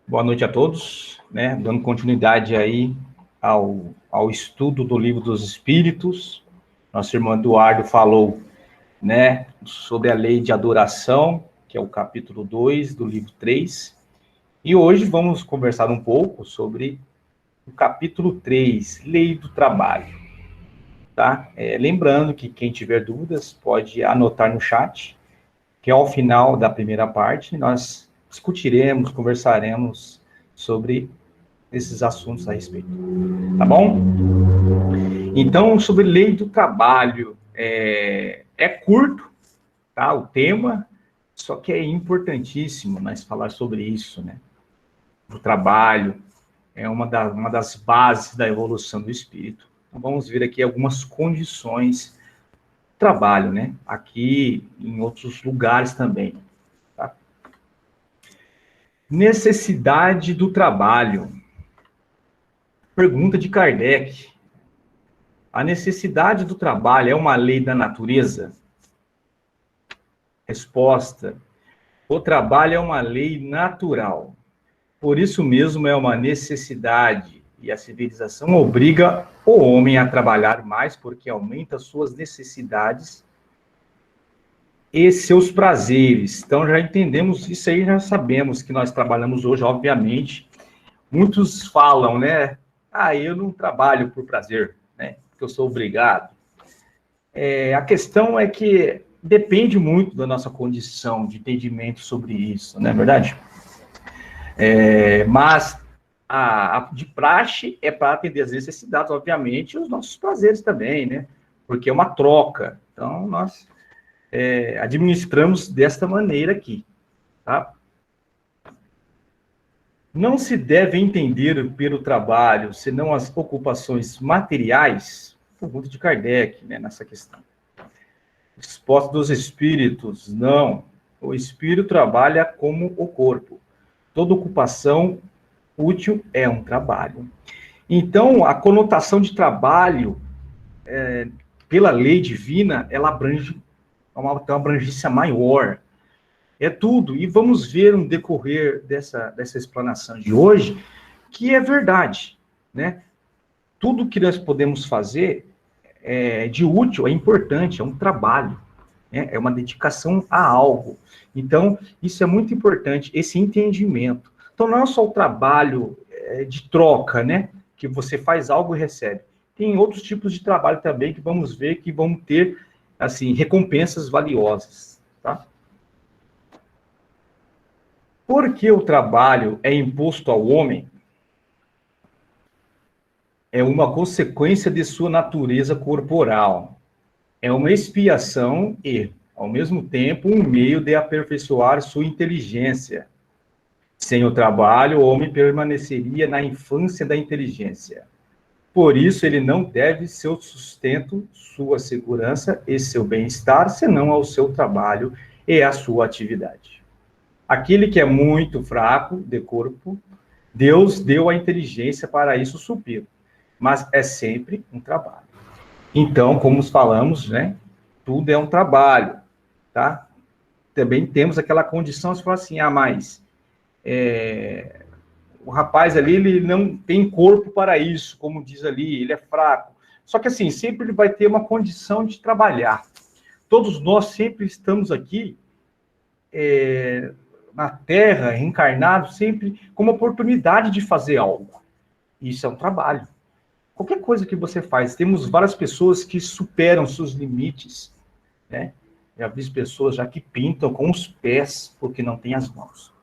Boa noite a todos, né? Dando continuidade aí ao estudo do Livro dos Espíritos. Nosso irmão Eduardo falou, né, sobre a lei de adoração, que é o capítulo 2 do livro 3. E hoje vamos conversar um pouco sobre o capítulo 3, Lei do Trabalho. Tá? Lembrando que quem tiver dúvidas pode anotar no chat, que ao final da primeira parte nós discutiremos, conversaremos sobre esses assuntos a respeito. Tá bom? Então, sobre lei do trabalho, é curto, tá? O tema, só que é importantíssimo nós falar sobre isso, né? O trabalho é uma das bases da evolução do espírito. Então, vamos ver aqui algumas condições do trabalho, né? Aqui, em outros lugares também. Tá? Necessidade do trabalho. Pergunta de Kardec. A necessidade do trabalho é uma lei da natureza? Resposta: o trabalho é uma lei natural. Por isso mesmo é uma necessidade, e a civilização obriga o homem a trabalhar mais porque aumenta suas necessidades e seus prazeres. Então já entendemos isso aí, já sabemos que nós trabalhamos hoje, obviamente. Muitos falam, né? Eu não trabalho por prazer, né? Porque eu sou obrigado. A questão é que depende muito da nossa condição de entendimento sobre isso, não é verdade? Mas de praxe é para atender as necessidades, obviamente, e os nossos prazeres também, né? Porque é uma troca. Então, nós administramos desta maneira aqui, tá? Não se deve entender pelo trabalho, senão as ocupações materiais, pergunta de Kardec, né, nessa questão. Resposta dos espíritos, não. O espírito trabalha como o corpo. Toda ocupação útil é um trabalho. Então, a conotação de trabalho, pela lei divina, ela abrange, tem uma abrangência maior. É tudo. E vamos ver no decorrer dessa explanação de hoje, que é verdade, né? Tudo que nós podemos fazer de útil é importante, é um trabalho, né? É uma dedicação a algo. Então, isso é muito importante, esse entendimento. Então, não é só o trabalho de troca, né? Que você faz algo e recebe. Tem outros tipos de trabalho também que vamos ver que vão ter, assim, recompensas valiosas, tá? Por que o trabalho é imposto ao homem? É uma consequência de sua natureza corporal. É uma expiação e, ao mesmo tempo, um meio de aperfeiçoar sua inteligência. Sem o trabalho, o homem permaneceria na infância da inteligência. Por isso, ele não deve seu sustento, sua segurança e seu bem-estar, senão ao seu trabalho e à sua atividade. Aquele que é muito fraco de corpo, Deus deu a inteligência para isso suprir, mas é sempre um trabalho. Então, como falamos, né, tudo é um trabalho, tá? Também temos aquela condição de falar assim, mas o rapaz ali, ele não tem corpo para isso, como diz ali, ele é fraco. Só que assim, sempre ele vai ter uma condição de trabalhar. Todos nós sempre estamos aqui na Terra, reencarnados, sempre com uma oportunidade de fazer algo. Isso é um trabalho. Qualquer coisa que você faz, temos várias pessoas que superam seus limites, né? Já vi pessoas já que pintam com os pés porque não tem as mãos.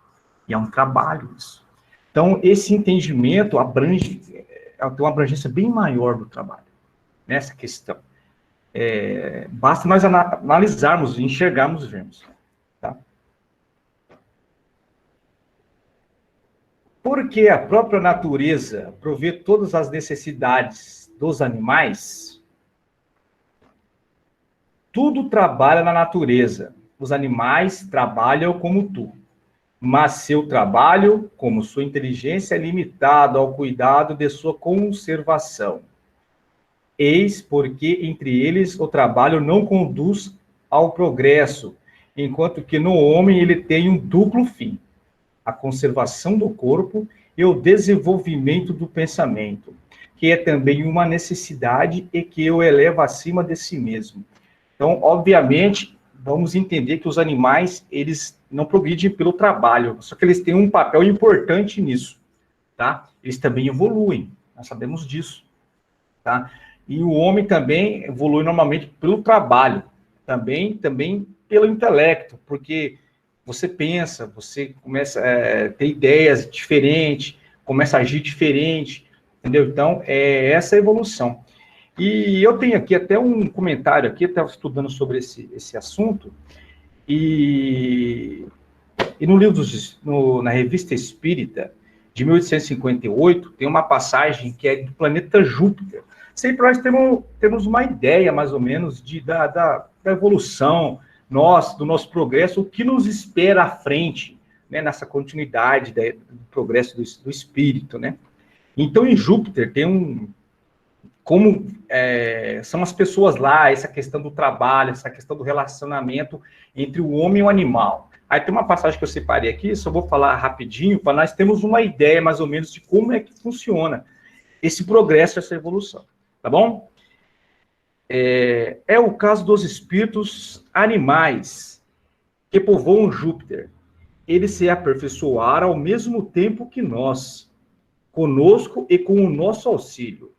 E é um trabalho isso. Então, esse entendimento abrange, tem uma abrangência bem maior do trabalho, nessa questão. Basta nós analisarmos, enxergarmos e vermos. Tá? Porque a própria natureza provê todas as necessidades dos animais, tudo trabalha na natureza. Os animais trabalham como tu, mas seu trabalho, como sua inteligência, é limitado ao cuidado de sua conservação. Eis porque entre eles o trabalho não conduz ao progresso, enquanto que no homem ele tem um duplo fim. a conservação do corpo e o desenvolvimento do pensamento, que é também uma necessidade e que o eleva acima de si mesmo. Então, obviamente, vamos entender que os animais, eles não progridem pelo trabalho, só que eles têm um papel importante nisso, tá? Eles também evoluem, nós sabemos disso, tá? E o homem também evolui normalmente pelo trabalho, também pelo intelecto, porque você pensa, você começa a ter ideias diferentes, começa a agir diferente, entendeu? Então, é essa a evolução. E eu tenho aqui até um comentário aqui, estava estudando sobre esse assunto, e no livro, na Revista Espírita, de 1858, tem uma passagem que é do planeta Júpiter. Sempre nós temos uma ideia, mais ou menos, da evolução do nosso progresso, o que nos espera à frente, né, nessa continuidade do progresso do espírito, né? Então, em Júpiter, tem como são as pessoas lá, essa questão do trabalho, essa questão do relacionamento entre o homem e o animal. Aí tem uma passagem que eu separei aqui, só vou falar rapidinho, para nós termos uma ideia, mais ou menos, de como é que funciona esse progresso, essa evolução, tá bom? É o caso dos espíritos animais que povoam Júpiter. Eles se aperfeiçoaram ao mesmo tempo que nós, conosco e com o nosso auxílio.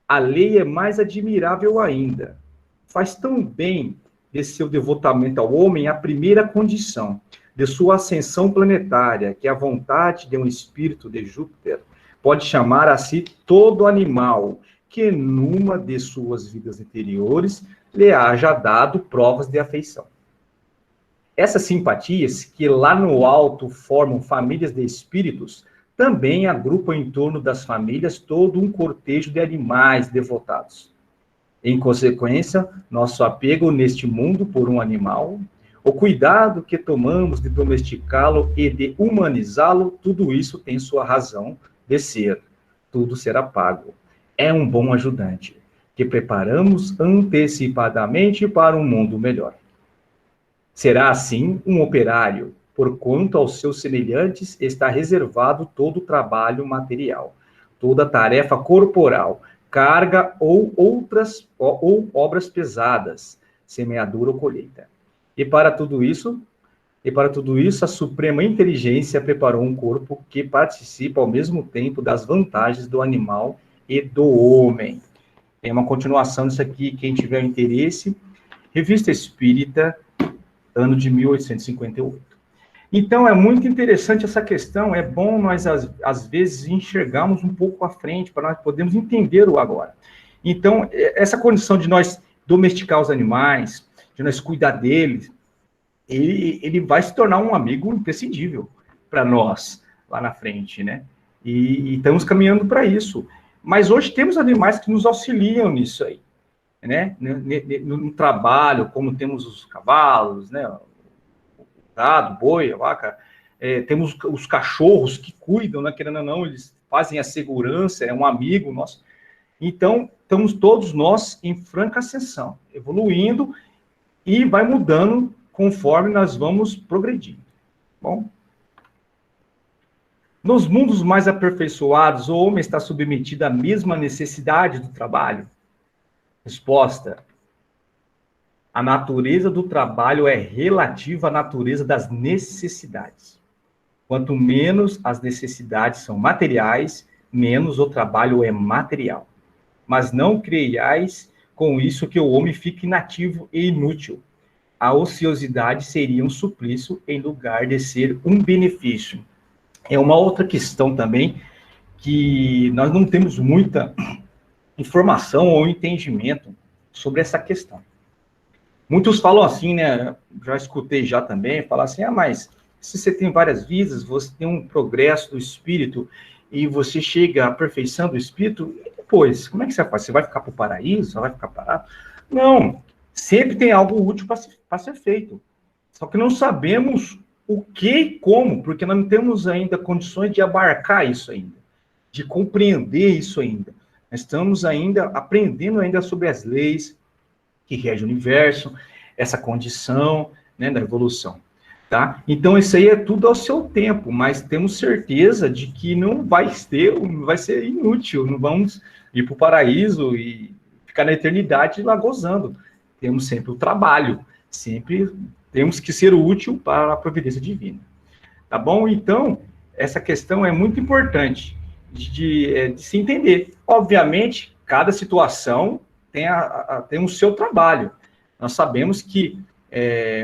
A lei é mais admirável ainda. Faz tão bem de seu devotamento ao homem a primeira condição de sua ascensão planetária, que a vontade de um espírito de Júpiter pode chamar a si todo animal que numa de suas vidas anteriores lhe haja dado provas de afeição. Essas simpatias, que lá no alto formam famílias de espíritos, também agrupam em torno das famílias todo um cortejo de animais devotados. Em consequência, nosso apego neste mundo por um animal, o cuidado que tomamos de domesticá-lo e de humanizá-lo, tudo isso tem sua razão de ser. Tudo será pago. É um bom ajudante, que preparamos antecipadamente para um mundo melhor. Será assim um operário, porquanto aos seus semelhantes está reservado todo o trabalho material, toda tarefa corporal, carga ou obras pesadas, semeadura ou colheita. E para tudo isso, a suprema inteligência preparou um corpo que participa ao mesmo tempo das vantagens do animal e do homem. Tem uma continuação disso aqui, quem tiver interesse, Revista Espírita, ano de 1858. Então, é muito interessante essa questão, é bom nós, às vezes, enxergarmos um pouco à frente, para nós podermos entender o agora. Então, essa condição de nós domesticar os animais, de nós cuidar deles, ele vai se tornar um amigo imprescindível para nós, lá na frente, né? E estamos caminhando para isso. Mas hoje temos animais que nos auxiliam nisso aí, né? No trabalho, como temos os cavalos, né? O gado, o boi, a vaca, temos os cachorros que cuidam, né? Querendo ou não, eles fazem a segurança, é um amigo nosso. Então, estamos todos nós em franca ascensão, evoluindo, e vai mudando conforme nós vamos progredindo. Bom, nos mundos mais aperfeiçoados, o homem está submetido à mesma necessidade do trabalho? Resposta: a natureza do trabalho é relativa à natureza das necessidades. Quanto menos as necessidades são materiais, menos o trabalho é material. Mas não creiais com isso que o homem fique inativo e inútil. A ociosidade seria um suplício em lugar de ser um benefício. É uma outra questão também que nós não temos muita informação ou entendimento sobre essa questão. Muitos falam assim, né? Já escutei já também, falar assim, mas se você tem várias vidas, você tem um progresso do espírito e você chega à perfeição do espírito, e depois, como é que você faz? Você vai ficar para o paraíso? Você vai ficar parado? Não, sempre tem algo útil para ser feito. Só que não sabemos o que e como, porque nós não temos ainda condições de abarcar isso ainda, de compreender isso ainda. Nós estamos ainda aprendendo ainda sobre as leis que regem o universo, essa condição, né, da evolução. tá? Então, isso aí é tudo ao seu tempo, mas temos certeza de que não vai ser inútil, não vamos ir para o paraíso e ficar na eternidade lá gozando. Temos sempre o trabalho, sempre temos que ser útil para a providência divina. Tá bom? Então, essa questão é muito importante de se entender. Obviamente, cada situação tem o seu trabalho. Nós sabemos que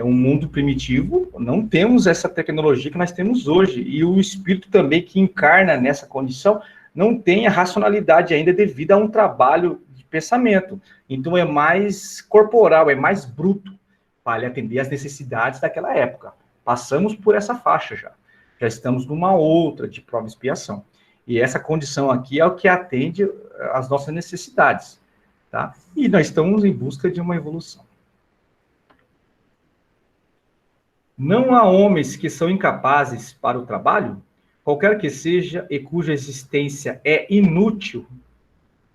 um mundo primitivo, não temos essa tecnologia que nós temos hoje, e o espírito também que encarna nessa condição não tem a racionalidade ainda devido a um trabalho de pensamento. Então, é mais corporal, é mais bruto, para atender às necessidades daquela época. Passamos por essa faixa já. Já estamos numa outra de prova e expiação. E essa condição aqui é o que atende às nossas necessidades, tá? E nós estamos em busca de uma evolução. Não há homens que são incapazes para o trabalho, qualquer que seja, e cuja existência é inútil.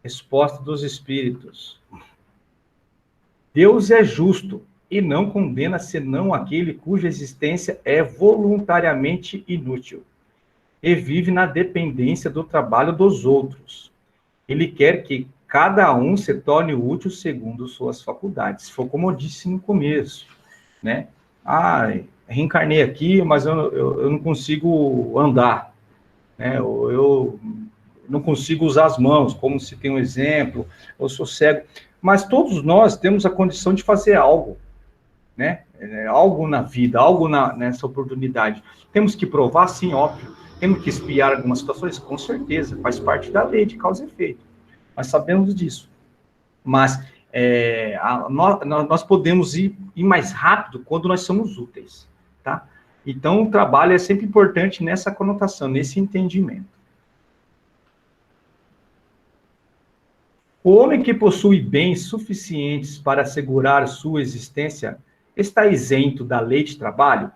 Resposta dos espíritos. Deus é justo e não condena senão aquele cuja existência é voluntariamente inútil e vive na dependência do trabalho dos outros. Ele quer que cada um se torne útil segundo suas faculdades. Foi como eu disse no começo, né? Reencarnei aqui, mas eu não consigo andar, né? Eu não consigo usar as mãos, como se tem um exemplo, eu sou cego. Mas todos nós temos a condição de fazer algo, né? Algo na vida, algo nessa oportunidade. Temos que provar, sim, óbvio. Temos que espiar algumas situações, com certeza, faz parte da lei de causa e efeito. Nós sabemos disso. Mas nós podemos ir mais rápido quando nós somos úteis, tá? Então, o trabalho é sempre importante nessa conotação, nesse entendimento. O homem que possui bens suficientes para assegurar sua existência está isento da lei de trabalho?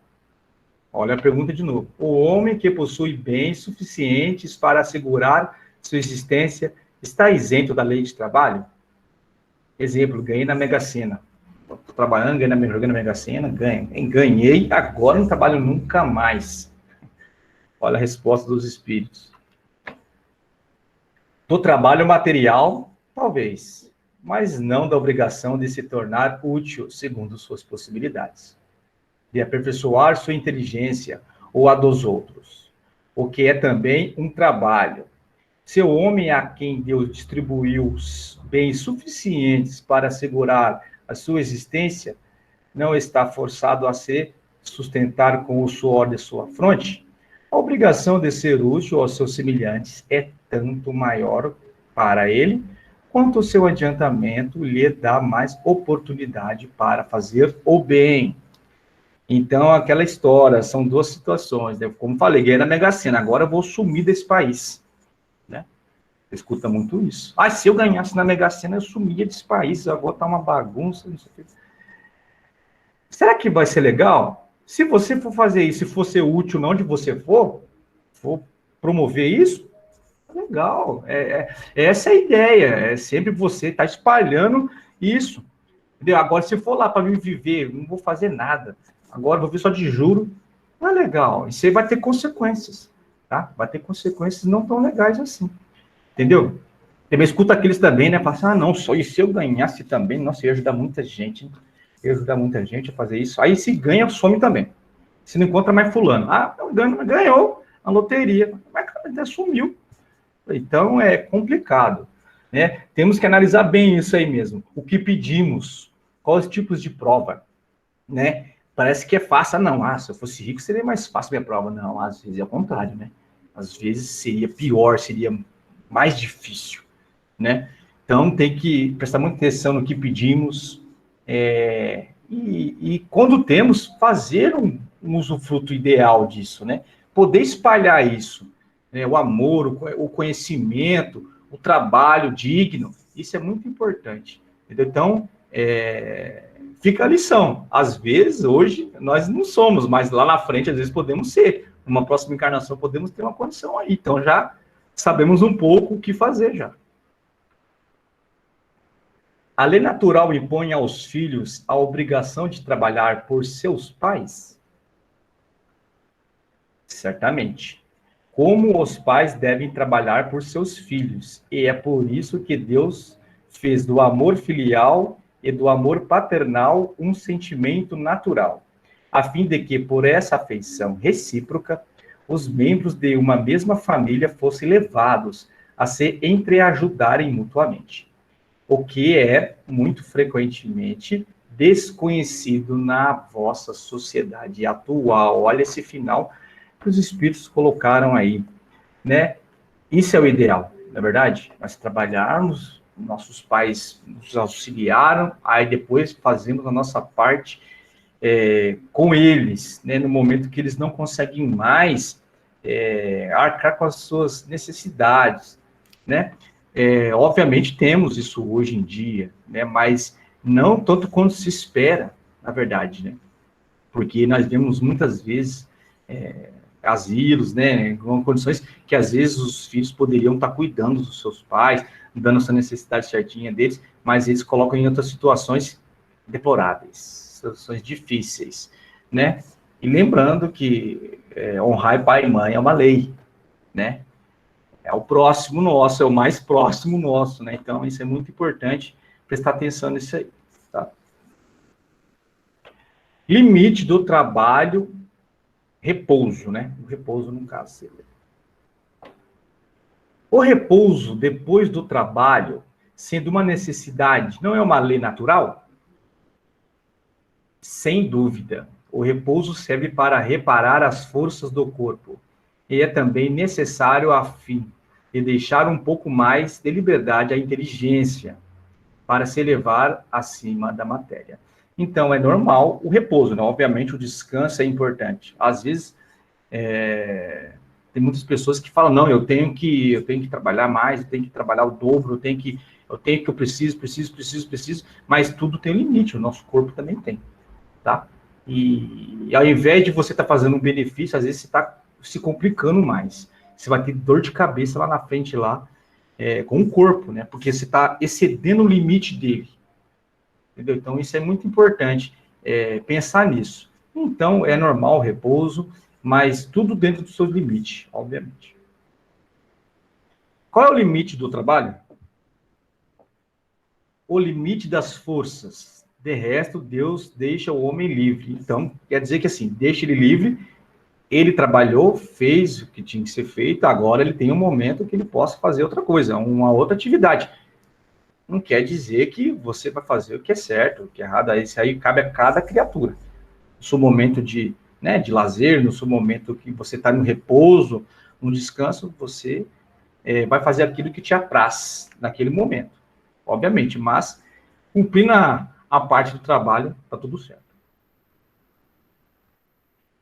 Olha a pergunta de novo. O homem que possui bens suficientes para assegurar sua existência está isento da lei de trabalho? Exemplo, ganhei na Mega Sena. Estou trabalhando, joguei na Mega Sena, ganhei, agora não trabalho nunca mais. Olha a resposta dos espíritos. Do trabalho material, talvez, mas não da obrigação de se tornar útil segundo suas possibilidades, de aperfeiçoar sua inteligência ou a dos outros, o que é também um trabalho. Se o homem a quem Deus distribuiu bens suficientes para assegurar a sua existência não está forçado a se sustentar com o suor de sua fronte, a obrigação de ser útil aos seus semelhantes é tanto maior para ele, quanto o seu adiantamento lhe dá mais oportunidade para fazer o bem. Então, aquela história, são duas situações, né? Como falei, ganhei na Mega Sena, agora eu vou sumir desse país, né? Você escuta muito isso. Se eu ganhasse na Mega Sena, eu sumia desse país, eu vou estar uma bagunça, não sei o que. Será que vai ser legal? Se você for fazer isso, se for ser útil onde você for promover isso, legal. Essa é a ideia, é sempre você estar espalhando isso. Entendeu? Agora, se for lá para me viver, não vou fazer nada. Agora, vou ver só de juro, não é legal. Isso aí vai ter consequências, tá? Vai ter consequências não tão legais assim. Entendeu? Também escuta aqueles também, né? Fala assim, não, só e se eu ganhasse também, nossa, ia ajudar muita gente, hein? Ia ajudar muita gente a fazer isso. Aí, se ganha, some também. Se não encontra mais fulano. Ganhou a loteria. Mas sumiu. Então, é complicado, né? Temos que analisar bem isso aí mesmo. O que pedimos, quais tipos de prova, né? Parece que é fácil. Não, se eu fosse rico, seria mais fácil minha prova. Não, às vezes é o contrário, né? Às vezes seria pior, seria mais difícil, né? Então, tem que prestar muita atenção no que pedimos e quando temos, fazer um usufruto ideal disso, né? Poder espalhar isso, né? O amor, o conhecimento, o trabalho digno, isso é muito importante. Entendeu? Então, fica a lição. Às vezes, hoje, nós não somos, mas lá na frente, às vezes, podemos ser. Numa próxima encarnação, podemos ter uma condição aí. Então, já sabemos um pouco o que fazer já. A lei natural impõe aos filhos a obrigação de trabalhar por seus pais? Certamente. Como os pais devem trabalhar por seus filhos. E é por isso que Deus fez do amor filial e do amor paternal um sentimento natural, a fim de que, por essa afeição recíproca, os membros de uma mesma família fossem levados a se entreajudarem mutuamente, o que é, muito frequentemente, desconhecido na vossa sociedade atual. Olha esse final que os espíritos colocaram aí, né? Isso é o ideal, não é verdade? Nós trabalharmos, nossos pais nos auxiliaram, aí depois fazemos a nossa parte com eles, né? No momento que eles não conseguem mais arcar com as suas necessidades, né? Obviamente temos isso hoje em dia, né? Mas não tanto quanto se espera, na verdade, né? Porque nós vemos muitas vezes asilos, né, com condições que às vezes os filhos poderiam estar cuidando dos seus pais, dando essa necessidade certinha deles, mas eles colocam em outras situações deploráveis, situações difíceis, né? E lembrando que honrar pai e mãe é uma lei, né? É o próximo nosso, é o mais próximo nosso, né? Então isso é muito importante prestar atenção nisso aí, tá? Limite do trabalho, repouso, né? O repouso, no caso, seria. O repouso depois do trabalho, sendo uma necessidade, não é uma lei natural? Sem dúvida. O repouso serve para reparar as forças do corpo e é também necessário a fim de deixar um pouco mais de liberdade à inteligência para se elevar acima da matéria. Então, é normal o repouso, né? Obviamente, o descanso é importante. Às vezes, tem muitas pessoas que falam, não, eu tenho que trabalhar mais, eu tenho que trabalhar o dobro, eu preciso, mas tudo tem um limite, o nosso corpo também tem, tá? E ao invés de você estar fazendo um benefício, às vezes você está se complicando mais. Você vai ter dor de cabeça lá na frente, com o corpo, né? Porque você está excedendo o limite dele, entendeu? Então, isso é muito importante, pensar nisso. Então, é normal o repouso, mas tudo dentro dos seus limites, obviamente. Qual é o limite do trabalho? O limite das forças. De resto, Deus deixa o homem livre. Então, quer dizer que assim, deixa ele livre, ele trabalhou, fez o que tinha que ser feito, agora ele tem um momento que ele possa fazer outra coisa, uma outra atividade. Não quer dizer que você vai fazer o que é certo, o que é errado, isso aí cabe a cada criatura. No seu momento de lazer, no seu momento que você está no repouso, no descanso, você vai fazer aquilo que te apraz naquele momento, obviamente, mas cumprindo a parte do trabalho, está tudo certo.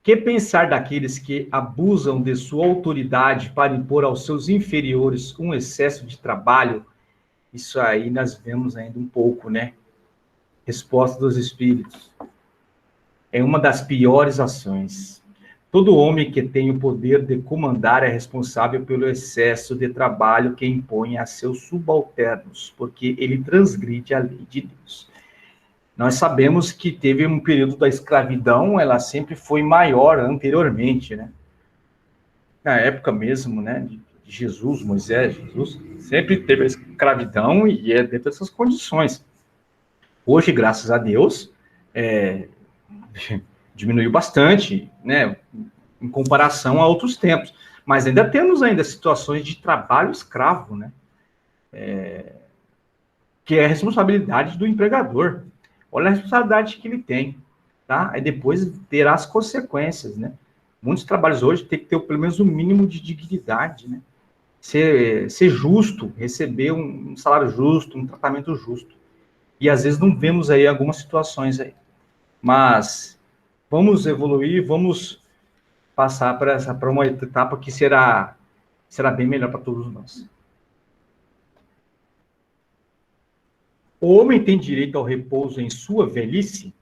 Que pensar daqueles que abusam de sua autoridade para impor aos seus inferiores um excesso de trabalho? Isso aí nós vemos ainda um pouco, né? Resposta dos espíritos. É uma das piores ações. Todo homem que tem o poder de comandar é responsável pelo excesso de trabalho que impõe a seus subalternos, porque ele transgride a lei de Deus. Nós sabemos que teve um período da escravidão, ela sempre foi maior anteriormente, né? Na época mesmo, né, de Jesus, Moisés, Jesus, sempre teve a escravidão e é dentro dessas condições. Hoje, graças a Deus, diminuiu bastante, né, em comparação a outros tempos. Mas ainda temos situações de trabalho escravo, né? Que é a responsabilidade do empregador. Olha a responsabilidade que ele tem, tá? Aí depois terá as consequências, né? Muitos trabalhos hoje têm que ter pelo menos um mínimo de dignidade, né? Ser justo, receber um salário justo, um tratamento justo. E às vezes não vemos aí algumas situações aí. Mas vamos evoluir, vamos passar para uma etapa que será bem melhor para todos nós. O homem tem direito ao repouso em sua velhice?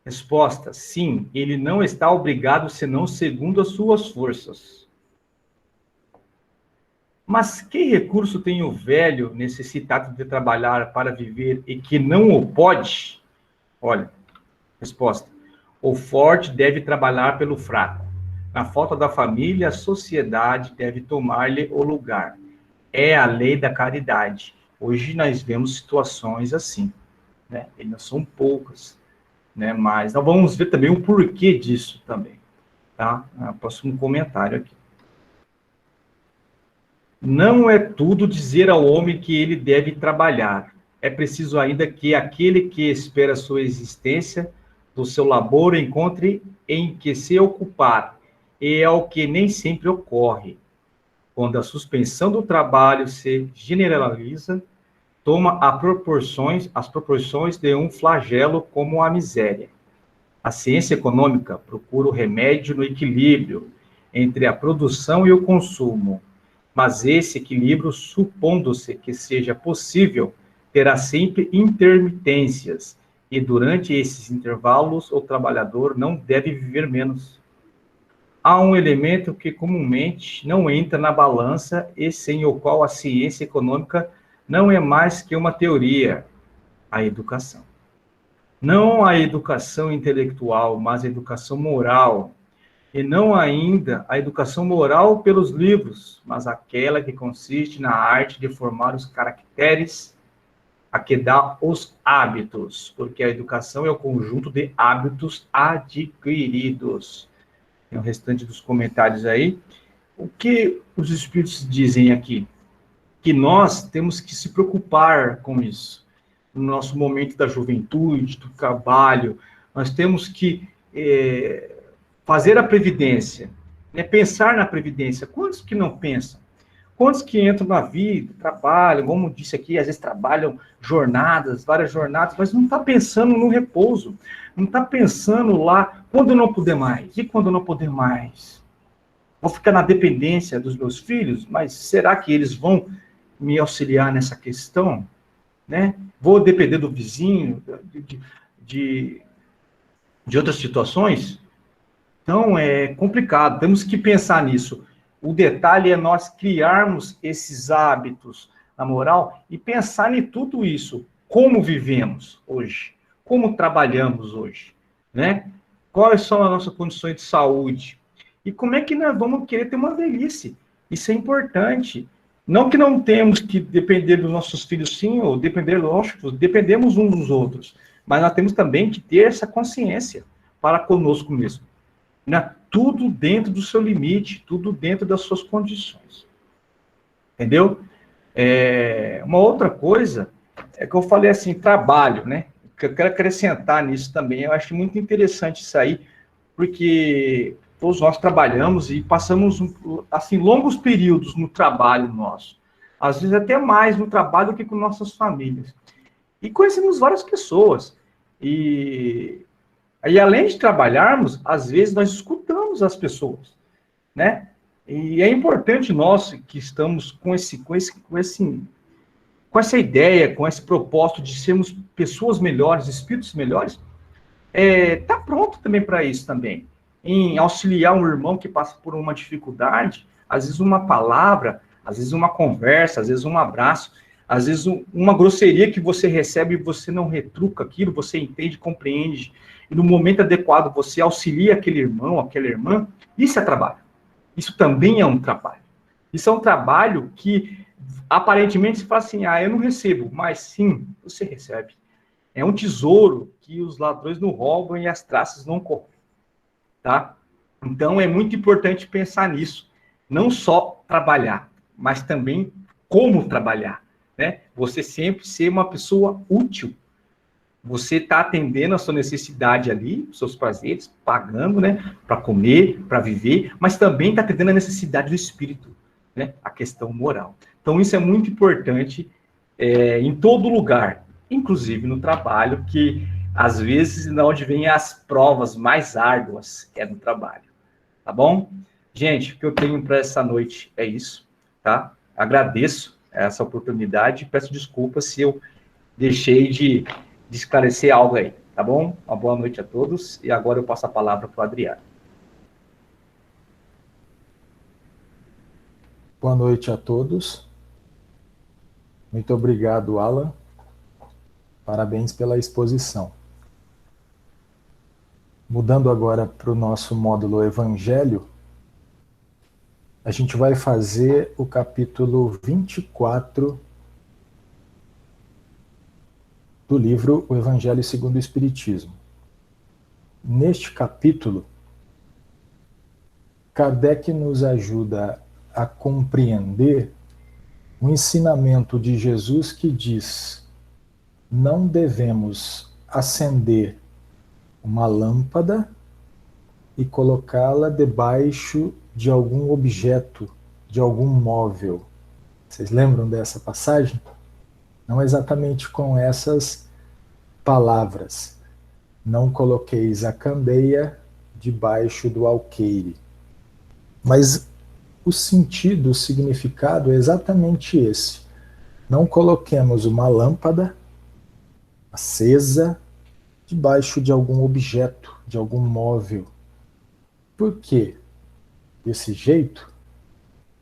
Resposta: sim, ele não está obrigado senão segundo as suas forças. Mas que recurso tem o velho necessitado de trabalhar para viver e que não o pode? Olha, resposta: o forte deve trabalhar pelo fraco. Na falta da família, a sociedade deve tomar-lhe o lugar. É a lei da caridade. Hoje nós vemos situações assim, né? E não são poucas, né? Mas nós vamos ver também o porquê disso também, tá? Próximo comentário aqui. Não é tudo dizer ao homem que ele deve trabalhar. É preciso ainda que aquele que espera sua existência do seu labor encontre em que se ocupar. E é o que nem sempre ocorre. Quando a suspensão do trabalho se generaliza, toma as proporções de um flagelo como a miséria. A ciência econômica procura o remédio no equilíbrio entre a produção e o consumo, mas esse equilíbrio, supondo-se que seja possível, terá sempre intermitências, e durante esses intervalos o trabalhador não deve viver menos. Há um elemento que comumente não entra na balança e sem o qual a ciência econômica não é mais que uma teoria: a educação. Não a educação intelectual, mas a educação moral. E não ainda a educação moral pelos livros, mas aquela que consiste na arte de formar os caracteres a que dá os hábitos, porque a educação é o conjunto de hábitos adquiridos. Tem o restante dos comentários aí. O que os espíritos dizem aqui? Que nós temos que se preocupar com isso. No nosso momento da juventude, do trabalho, nós temos que fazer a previdência, né? Pensar na previdência. Quantos que não pensam? Quantos que entram na vida, trabalham, como disse aqui, às vezes trabalham jornadas, várias jornadas, mas não está pensando no repouso, não está pensando lá, quando eu não puder mais, e quando eu não puder mais? Vou ficar na dependência dos meus filhos, mas será que eles vão me auxiliar nessa questão? Né? Vou depender do vizinho, de, de outras situações? Então, é complicado, temos que pensar nisso. O detalhe é nós criarmos esses hábitos na moral e pensar em tudo isso. Como vivemos hoje? Como trabalhamos hoje? Né? Quais são as nossas condições de saúde? E como é que nós vamos querer ter uma velhice? Isso é importante. Não que não temos que depender dos nossos filhos, sim, ou depender, lógico, dependemos uns dos outros. Mas nós temos também que ter essa consciência para conosco mesmo. Né? Tudo dentro do seu limite, tudo dentro das suas condições. Entendeu? Uma outra coisa é que eu falei assim, trabalho, né? Que eu quero acrescentar nisso também. Eu acho muito interessante isso aí, porque todos nós trabalhamos e passamos assim longos períodos no trabalho nosso. Às vezes até mais no trabalho do que com nossas famílias. E conhecemos várias pessoas. E além de trabalharmos, às vezes nós escutamos as pessoas, né? E é importante nós que estamos com essa ideia, com esse propósito de sermos pessoas melhores, espíritos melhores, tá pronto também para isso também. Em auxiliar um irmão que passa por uma dificuldade, às vezes uma palavra, às vezes uma conversa, às vezes um abraço, às vezes uma grosseria que você recebe e você não retruca aquilo, você entende, compreende, e no momento adequado você auxilia aquele irmão, aquela irmã, isso é trabalho. Isso também é um trabalho. Isso é um trabalho que, aparentemente, você fala assim, eu não recebo, mas sim, você recebe. É um tesouro que os ladrões não roubam e as traças não corroem, tá? Então, é muito importante pensar nisso. Não só trabalhar, mas também como trabalhar, né? Você sempre ser uma pessoa útil. Você está atendendo a sua necessidade ali, os seus prazeres, pagando, né, para comer, para viver, mas também está atendendo a necessidade do espírito, né, a questão moral. Então, isso é muito importante em todo lugar, inclusive no trabalho, que às vezes é onde vem as provas mais árduas, é no trabalho. Tá bom? Gente, o que eu tenho para essa noite é isso, tá? Agradeço essa oportunidade, peço desculpas se eu deixei de esclarecer algo aí, tá bom? Uma boa noite a todos, e agora eu passo a palavra para o Adriano. Boa noite a todos. Muito obrigado, Alan. Parabéns pela exposição. Mudando agora para o nosso módulo Evangelho, A gente vai fazer o capítulo 24 do livro O Evangelho segundo o Espiritismo. Neste capítulo, Kardec nos ajuda a compreender o ensinamento de Jesus que diz: não devemos acender uma lâmpada e colocá-la debaixo de algum objeto, de algum móvel. Vocês lembram dessa passagem? Não exatamente com essas palavras. Não coloqueis a candeia debaixo do alqueire. Mas o sentido, o significado é exatamente esse. Não coloquemos uma lâmpada acesa debaixo de algum objeto, de algum móvel. Por quê? Desse jeito,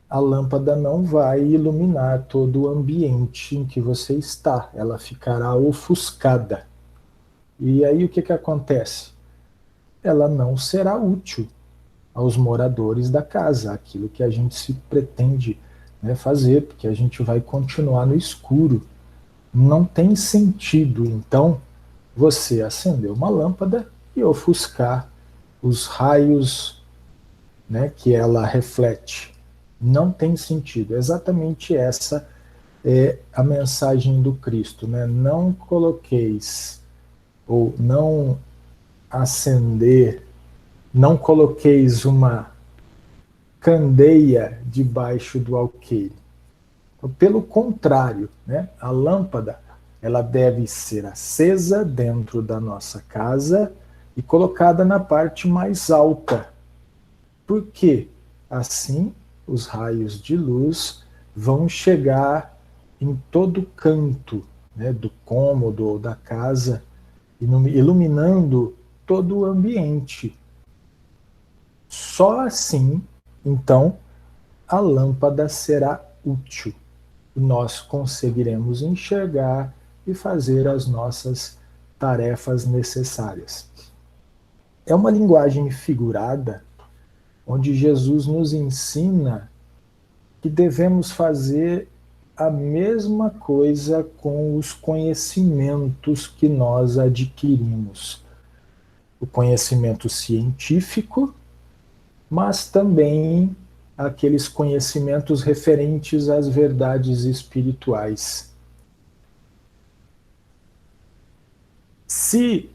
a lâmpada não vai iluminar todo o ambiente em que você está. Ela ficará ofuscada. E aí o que acontece? Ela não será útil aos moradores da casa, aquilo que a gente se pretende, né, fazer, porque a gente vai continuar no escuro. Não tem sentido, então, você acender uma lâmpada e ofuscar os raios, né, que ela reflete. Não tem sentido. Exatamente essa é a mensagem do Cristo, né? Não coloqueis, ou não acender, não coloqueis uma candeia debaixo do alqueire. Pelo contrário, né, a lâmpada ela deve ser acesa dentro da nossa casa e colocada na parte mais alta. Por quê? Assim, os raios de luz vão chegar em todo canto, né, do cômodo ou da casa, iluminando todo o ambiente. Só assim, então, a lâmpada será útil. Nós conseguiremos enxergar e fazer as nossas tarefas necessárias. É uma linguagem figurada, onde Jesus nos ensina que devemos fazer a mesma coisa com os conhecimentos que nós adquirimos. O conhecimento científico, mas também aqueles conhecimentos referentes às verdades espirituais. Se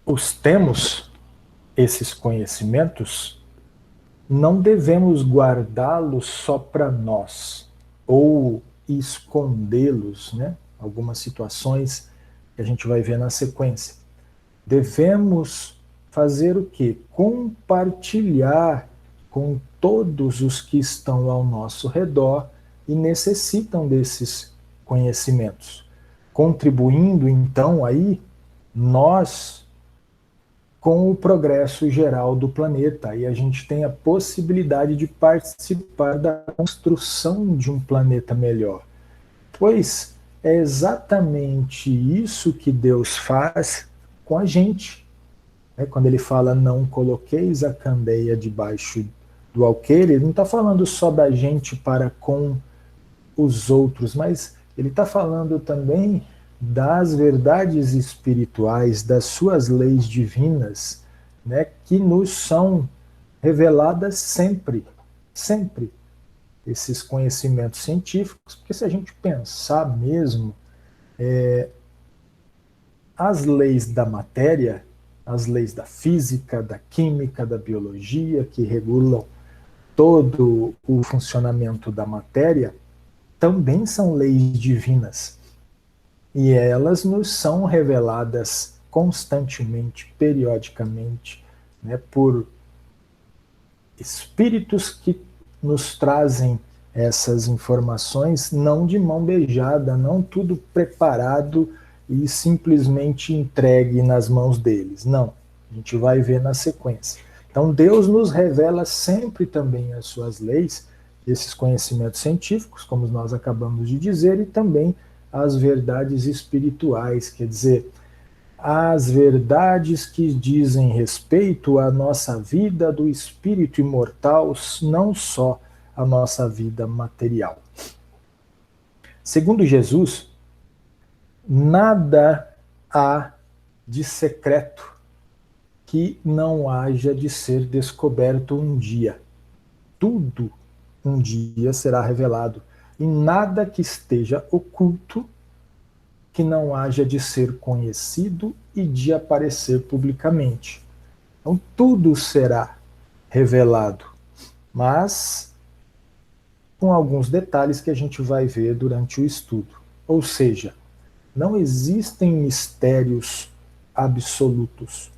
os temos, esses conhecimentos, não devemos guardá-los só para nós, ou escondê-los, né? Algumas situações que a gente vai ver na sequência. Devemos fazer o quê? Compartilhar com todos os que estão ao nosso redor e necessitam desses conhecimentos. Contribuindo, então, aí, nós com o progresso geral do planeta. E a gente tem a possibilidade de participar da construção de um planeta melhor. Pois é exatamente isso que Deus faz com a gente. Quando ele fala não coloqueis a candeia debaixo do alqueire, ele não está falando só da gente para com os outros, mas ele está falando também das verdades espirituais, das suas leis divinas, né, que nos são reveladas sempre, sempre, esses conhecimentos científicos, porque se a gente pensar mesmo, as leis da matéria, as leis da física, da química, da biologia, que regulam todo o funcionamento da matéria, também são leis divinas. E elas nos são reveladas constantemente, periodicamente, né, por espíritos que nos trazem essas informações, não de mão beijada, não tudo preparado e simplesmente entregue nas mãos deles. Não, a gente vai ver na sequência. Então Deus nos revela sempre também as suas leis, esses conhecimentos científicos, como nós acabamos de dizer, e também as verdades espirituais, quer dizer, as verdades que dizem respeito à nossa vida do espírito imortal, não só a nossa vida material. Segundo Jesus, nada há de secreto que não haja de ser descoberto um dia. Tudo um dia será revelado, e nada que esteja oculto que não haja de ser conhecido e de aparecer publicamente. Então, tudo será revelado, mas com alguns detalhes que a gente vai ver durante o estudo. Ou seja, não existem mistérios absolutos.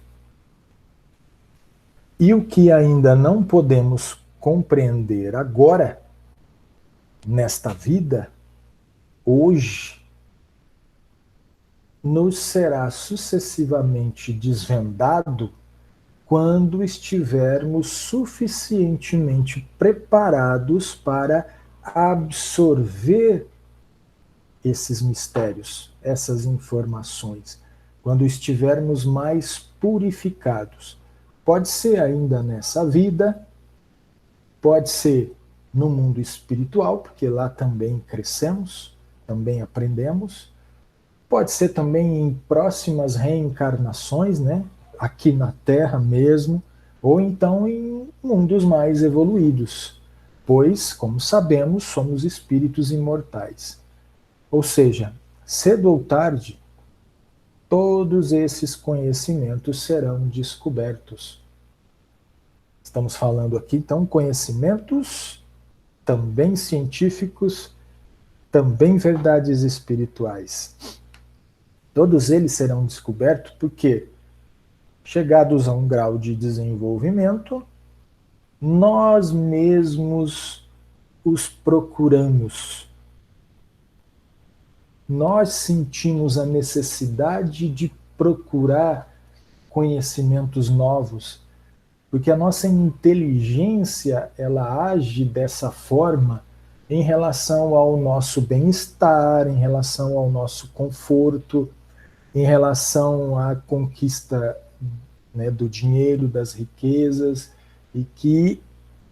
E o que ainda não podemos compreender agora, nesta vida, hoje, nos será sucessivamente desvendado quando estivermos suficientemente preparados para absorver esses mistérios, essas informações, quando estivermos mais purificados. Pode ser ainda nessa vida, pode ser no mundo espiritual, porque lá também crescemos, também aprendemos. Pode ser também em próximas reencarnações, né? Aqui na Terra mesmo, ou então em mundos mais evoluídos, pois, como sabemos, somos espíritos imortais. Ou seja, cedo ou tarde, todos esses conhecimentos serão descobertos. Estamos falando aqui, então, conhecimentos também científicos, também verdades espirituais. Todos eles serão descobertos porque, chegados a um grau de desenvolvimento, nós mesmos os procuramos. Nós sentimos a necessidade de procurar conhecimentos novos, porque a nossa inteligência, ela age dessa forma em relação ao nosso bem-estar, em relação ao nosso conforto, em relação à conquista, né, do dinheiro, das riquezas, e que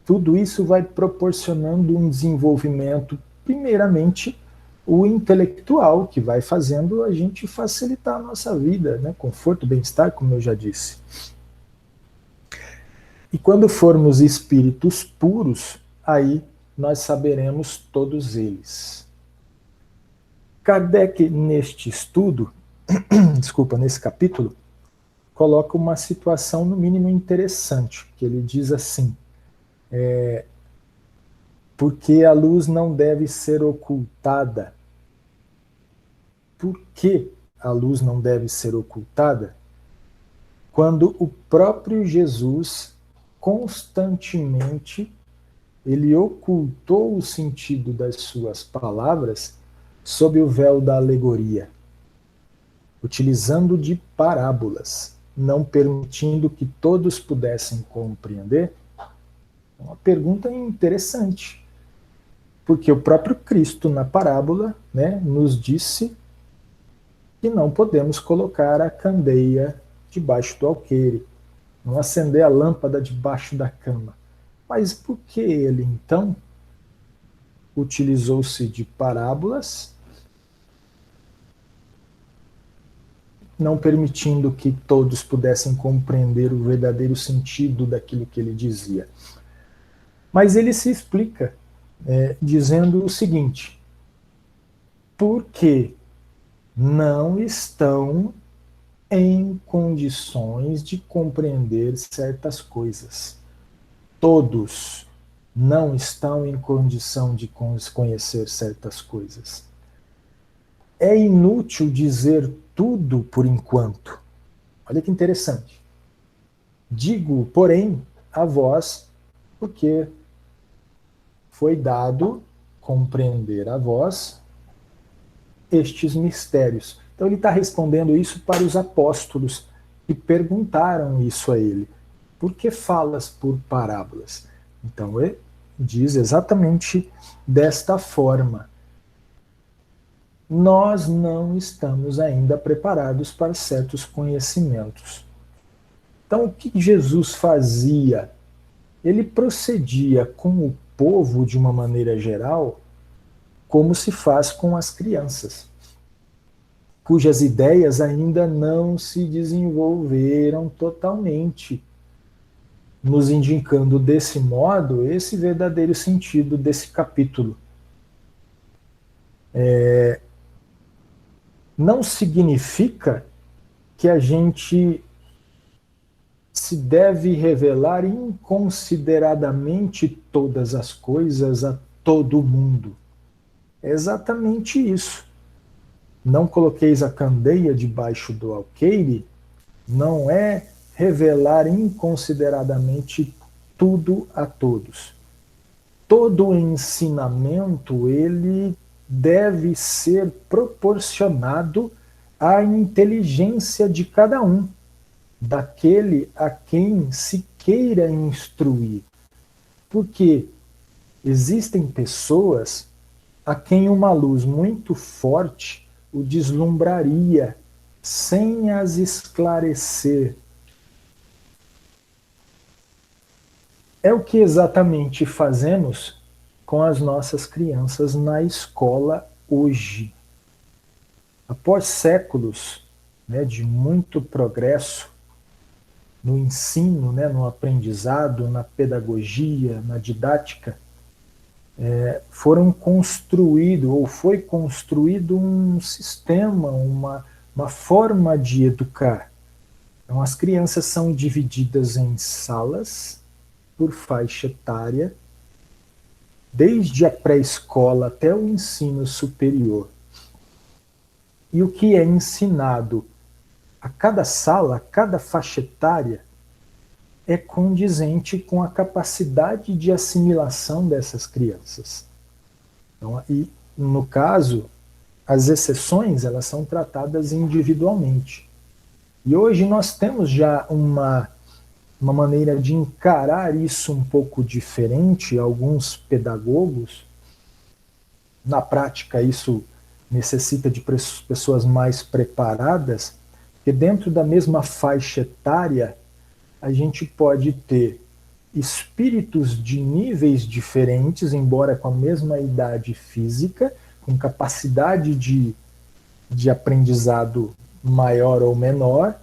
tudo isso vai proporcionando um desenvolvimento, primeiramente, o intelectual, que vai fazendo a gente facilitar a nossa vida, né? Conforto, bem-estar, como eu já disse. E quando formos espíritos puros, aí nós saberemos todos eles. Kardec, neste estudo, desculpa, nesse capítulo, coloca uma situação no mínimo interessante, que ele diz assim, porque a luz não deve ser ocultada. Por que a luz não deve ser ocultada? Quando o próprio Jesus constantemente ele ocultou o sentido das suas palavras sob o véu da alegoria, utilizando de parábolas, não permitindo que todos pudessem compreender. Uma pergunta interessante, porque o próprio Cristo, na parábola, né, nos disse que não podemos colocar a candeia debaixo do alqueire, não acender a lâmpada debaixo da cama. Mas por que ele, então, utilizou-se de parábolas, não permitindo que todos pudessem compreender o verdadeiro sentido daquilo que ele dizia? Mas ele se explica, dizendo o seguinte: porque não estão em condições de compreender certas coisas. Todos não estão em condição de conhecer certas coisas. É inútil dizer tudo por enquanto. Olha que interessante. Digo, porém, a vós, porque foi dado compreender a vós estes mistérios. Então ele está respondendo isso para os apóstolos que perguntaram isso a ele. Por que falas por parábolas? Então ele diz exatamente desta forma. nós não estamos ainda preparados para certos conhecimentos. Então, o que Jesus fazia? Ele procedia com o povo, de uma maneira geral, como se faz com as crianças, cujas ideias ainda não se desenvolveram totalmente, nos indicando desse modo esse verdadeiro sentido desse capítulo. Não significa que a gente se deve revelar inconsideradamente todas as coisas a todo mundo. É exatamente isso. Não coloqueis a candeia debaixo do alqueire não é revelar inconsideradamente tudo a todos. Todo ensinamento ele deve ser proporcionado à inteligência de cada um, daquele a quem se queira instruir. Porque existem pessoas a quem uma luz muito forte o deslumbraria sem as esclarecer. É o que exatamente fazemos com as nossas crianças na escola hoje. Após séculos, né, de muito progresso no ensino, né, no aprendizado, na pedagogia, na didática, foi construído um sistema, uma forma de educar. Então, as crianças são divididas em salas por faixa etária, desde a pré-escola até o ensino superior. E o que é ensinado a cada sala, a cada faixa etária, é condizente com a capacidade de assimilação dessas crianças. Então, e, no caso, as exceções elas são tratadas individualmente. E hoje nós temos já uma maneira de encarar isso um pouco diferente. Alguns pedagogos, na prática, isso necessita de pessoas mais preparadas, porque dentro da mesma faixa etária, a gente pode ter espíritos de níveis diferentes, embora com a mesma idade física, com capacidade de aprendizado maior ou menor,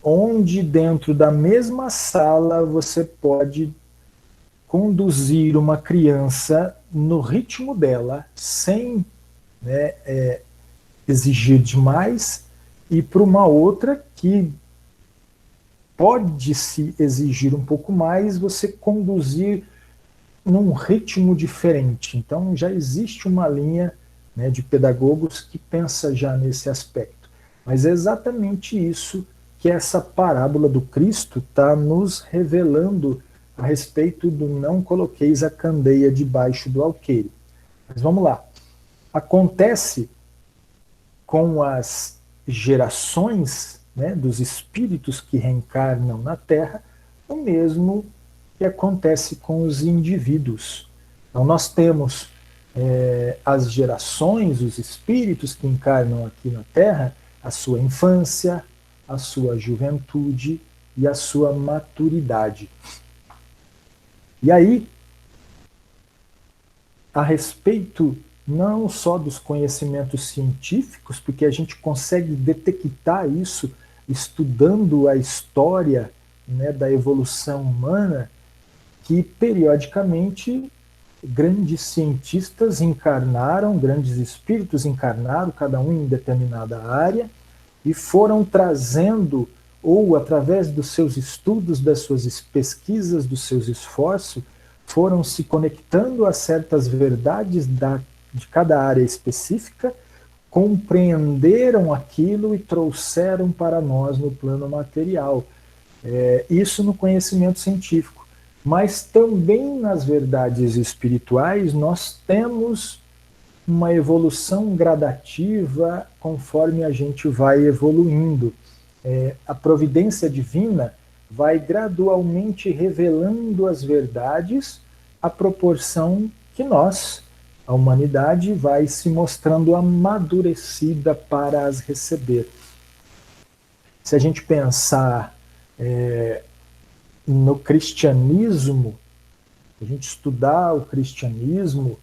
onde dentro da mesma sala você pode conduzir uma criança no ritmo dela, sem, né, exigir demais, e para uma outra que pode se exigir um pouco mais, você conduzir num ritmo diferente. Então já existe uma linha, né, de pedagogos que pensa já nesse aspecto. Mas é exatamente isso que essa parábola do Cristo está nos revelando a respeito do não coloqueis a candeia debaixo do alqueire. Mas vamos lá. Acontece com as gerações, né, dos espíritos que reencarnam na Terra, o mesmo que acontece com os indivíduos. Então nós temos as gerações, os espíritos que encarnam aqui na Terra, a sua infância, a sua juventude e a sua maturidade. E aí, a respeito não só dos conhecimentos científicos, porque a gente consegue detectar isso estudando a história, né, da evolução humana, que periodicamente grandes cientistas encarnaram, grandes espíritos encarnaram, cada um em determinada área, e foram trazendo, ou através dos seus estudos, das suas pesquisas, dos seus esforços, foram se conectando a certas verdades de cada área específica, compreenderam aquilo e trouxeram para nós no plano material. Isso no conhecimento científico. Mas também nas verdades espirituais nós temos uma evolução gradativa conforme a gente vai evoluindo. A providência divina vai gradualmente revelando as verdades à proporção que nós a humanidade vai se mostrando amadurecida para as receber. Se a gente pensar no cristianismo, a gente estudar o cristianismo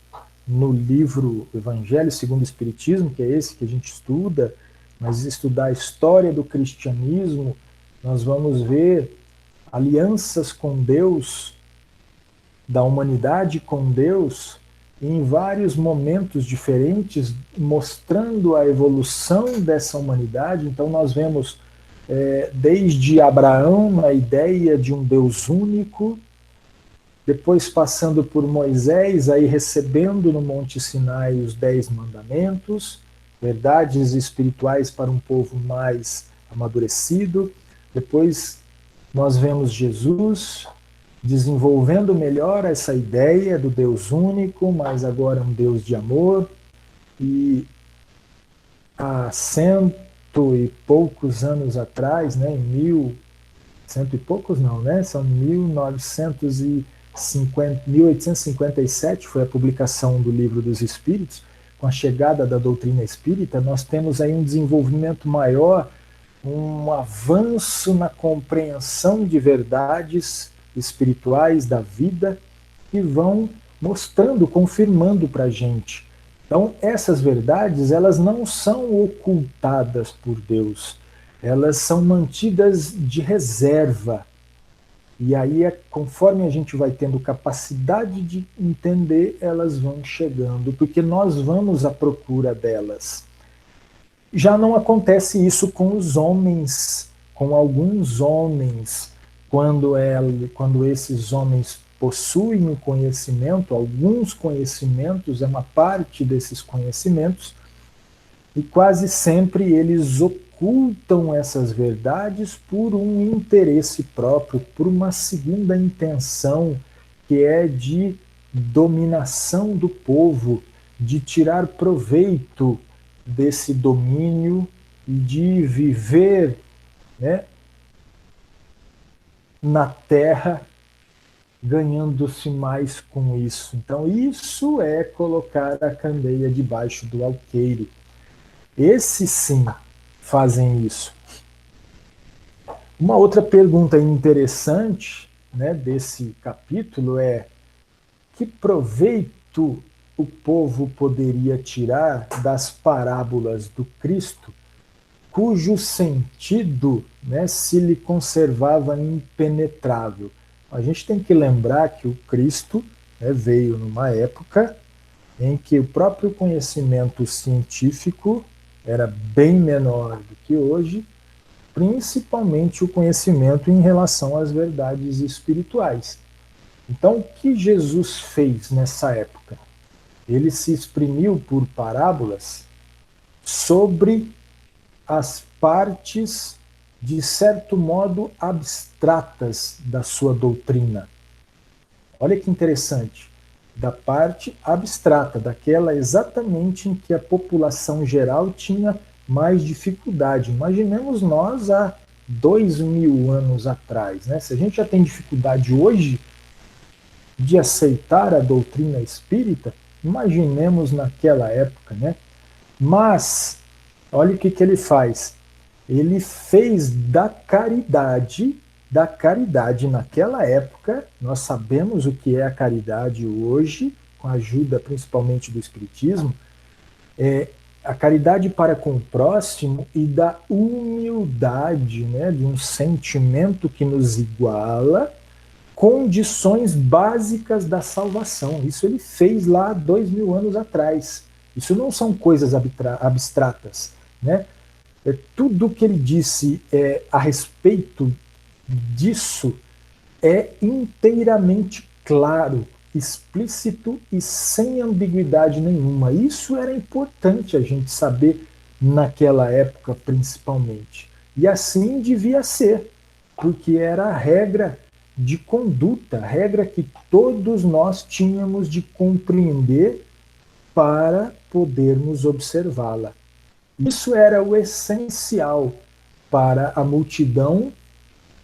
no livro Evangelho segundo o Espiritismo, que é esse que a gente estuda, mas estudar a história do cristianismo, nós vamos ver alianças com Deus, da humanidade com Deus, em vários momentos diferentes, mostrando a evolução dessa humanidade. Então nós vemos desde Abraão a ideia de um Deus único, depois passando por Moisés, aí recebendo no Monte Sinai os 10 mandamentos, verdades espirituais para um povo mais amadurecido. Depois nós vemos Jesus desenvolvendo melhor essa ideia do Deus único, mas agora um Deus de amor. E há 100 e poucos anos atrás, né, cento e poucos não, né, são 1857 foi a publicação do Livro dos Espíritos. Com a chegada da doutrina espírita, nós temos aí um desenvolvimento maior, um avanço na compreensão de verdades espirituais da vida, que vão mostrando, confirmando para a gente. Então, essas verdades, elas não são ocultadas por Deus, elas são mantidas de reserva. E aí, conforme a gente vai tendo capacidade de entender, elas vão chegando, porque nós vamos à procura delas. Já não acontece isso com os homens, com alguns homens, quando esses homens possuem o conhecimento, alguns conhecimentos, é uma parte desses conhecimentos, e quase sempre eles ocultam essas verdades por um interesse próprio, por uma segunda intenção, que é de dominação do povo, de tirar proveito desse domínio e de viver, né, na terra, ganhando-se mais com isso. Então, isso é colocar a candeia debaixo do alqueire. Esses, sim, fazem isso. Uma outra pergunta interessante, né, desse capítulo é: que proveito o povo poderia tirar das parábolas do Cristo, cujo sentido, né, se lhe conservava impenetrável? A gente tem que lembrar que o Cristo, né, veio numa época em que o próprio conhecimento científico era bem menor do que hoje, principalmente o conhecimento em relação às verdades espirituais. Então, o que Jesus fez nessa época? Ele se exprimiu por parábolas sobre as partes, de certo modo, abstratas da sua doutrina. Olha que interessante. Da parte abstrata, daquela exatamente em que a população geral tinha mais dificuldade. Imaginemos nós há 2000 anos atrás, né? Se a gente já tem dificuldade hoje de aceitar a doutrina espírita, imaginemos naquela época, né? Mas, olha o que ele faz. Ele fez da caridade naquela época. Nós sabemos o que é a caridade hoje, com a ajuda principalmente do Espiritismo, a caridade para com o próximo e da humildade, né, de um sentimento que nos iguala, condições básicas da salvação. Isso ele fez lá 2000 anos atrás. Isso não são coisas abstratas, né? Tudo que ele disse a respeito disso é inteiramente claro, explícito e sem ambiguidade nenhuma. Isso era importante a gente saber naquela época, principalmente. E assim devia ser, porque era a regra de conduta, a regra que todos nós tínhamos de compreender para podermos observá-la. Isso era o essencial para a multidão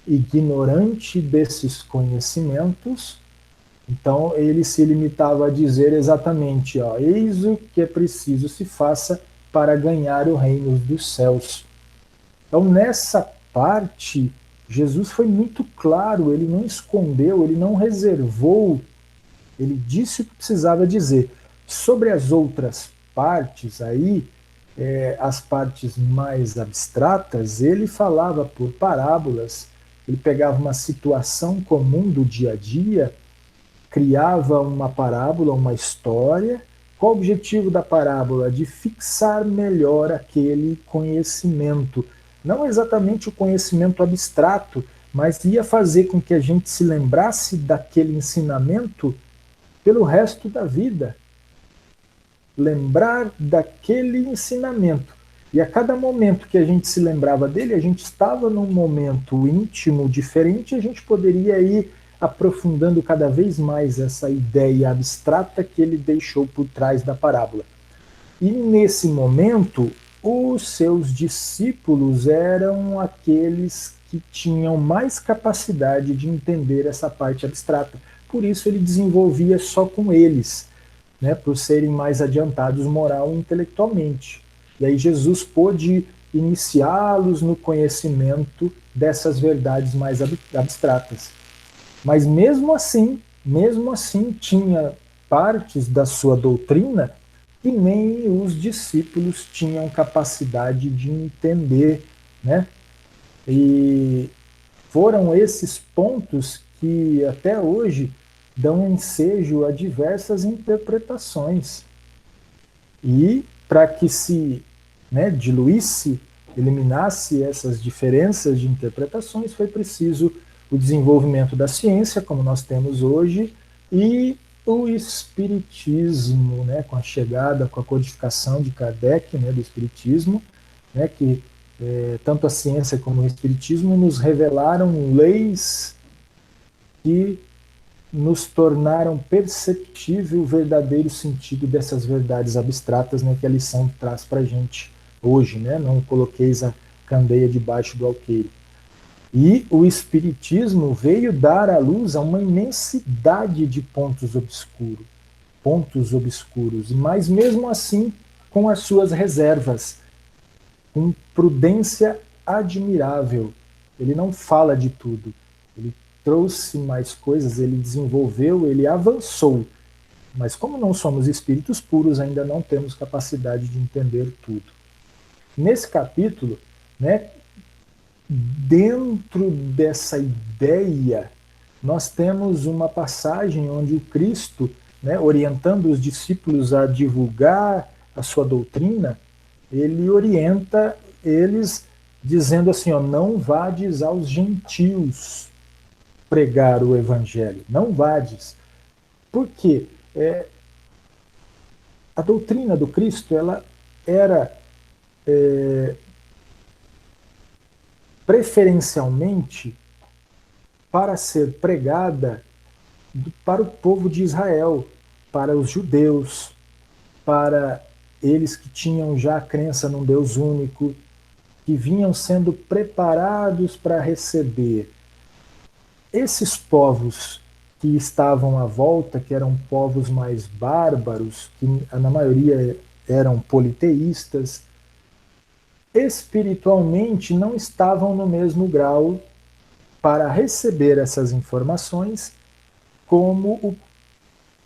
ignorante desses conhecimentos Então ele se limitava a dizer exatamente, ó, eis o que é preciso se faça para ganhar o reino dos céus. Então nessa parte, Jesus foi muito claro, ele não escondeu, ele não reservou, ele disse o que precisava dizer. Sobre as outras partes aí, as partes mais abstratas, ele falava por parábolas, ele pegava uma situação comum do dia a dia, criava uma parábola, uma história. Qual o objetivo da parábola? De fixar melhor aquele conhecimento. Não exatamente o conhecimento abstrato, mas ia fazer com que a gente se lembrasse daquele ensinamento pelo resto da vida. Lembrar daquele ensinamento. E a cada momento que a gente se lembrava dele, a gente estava num momento íntimo, diferente, e a gente poderia ir aprofundando cada vez mais essa ideia abstrata que ele deixou por trás da parábola. E nesse momento, os seus discípulos eram aqueles que tinham mais capacidade de entender essa parte abstrata. Por isso ele desenvolvia só com eles, né, por serem mais adiantados moral e intelectualmente. E aí Jesus pôde iniciá-los no conhecimento dessas verdades mais abstratas. Mas mesmo assim tinha partes da sua doutrina que nem os discípulos tinham capacidade de entender, né? E foram esses pontos que até hoje dão ensejo a diversas interpretações. E para que se, né, diluísse, eliminasse essas diferenças de interpretações, foi preciso o desenvolvimento da ciência, como nós temos hoje, e o espiritismo, né, com a chegada, com a codificação de Kardec, né, do espiritismo, né, que tanto a ciência como o espiritismo nos revelaram leis que nos tornaram perceptível o verdadeiro sentido dessas verdades abstratas, né, que a lição traz para a gente hoje, né? Não coloqueis a candeia debaixo do alqueire. E o Espiritismo veio dar à luz a uma imensidade de pontos obscuros, mas mesmo assim com as suas reservas, com prudência admirável. Ele não fala de tudo, ele trouxe mais coisas, ele desenvolveu, ele avançou. Mas como não somos espíritos puros, ainda não temos capacidade de entender tudo. Nesse capítulo, né, dentro dessa ideia, nós temos uma passagem onde o Cristo, né, orientando os discípulos a divulgar a sua doutrina, ele orienta eles dizendo assim, ó, não vades aos gentios pregar o evangelho, não vades. Por quê? A doutrina do Cristo, ela era preferencialmente para ser pregada para o povo de Israel, para os judeus, para eles que tinham já a crença num Deus único, que vinham sendo preparados para receber. Esses povos que estavam à volta, que eram povos mais bárbaros, que na maioria eram politeístas, espiritualmente não estavam no mesmo grau para receber essas informações como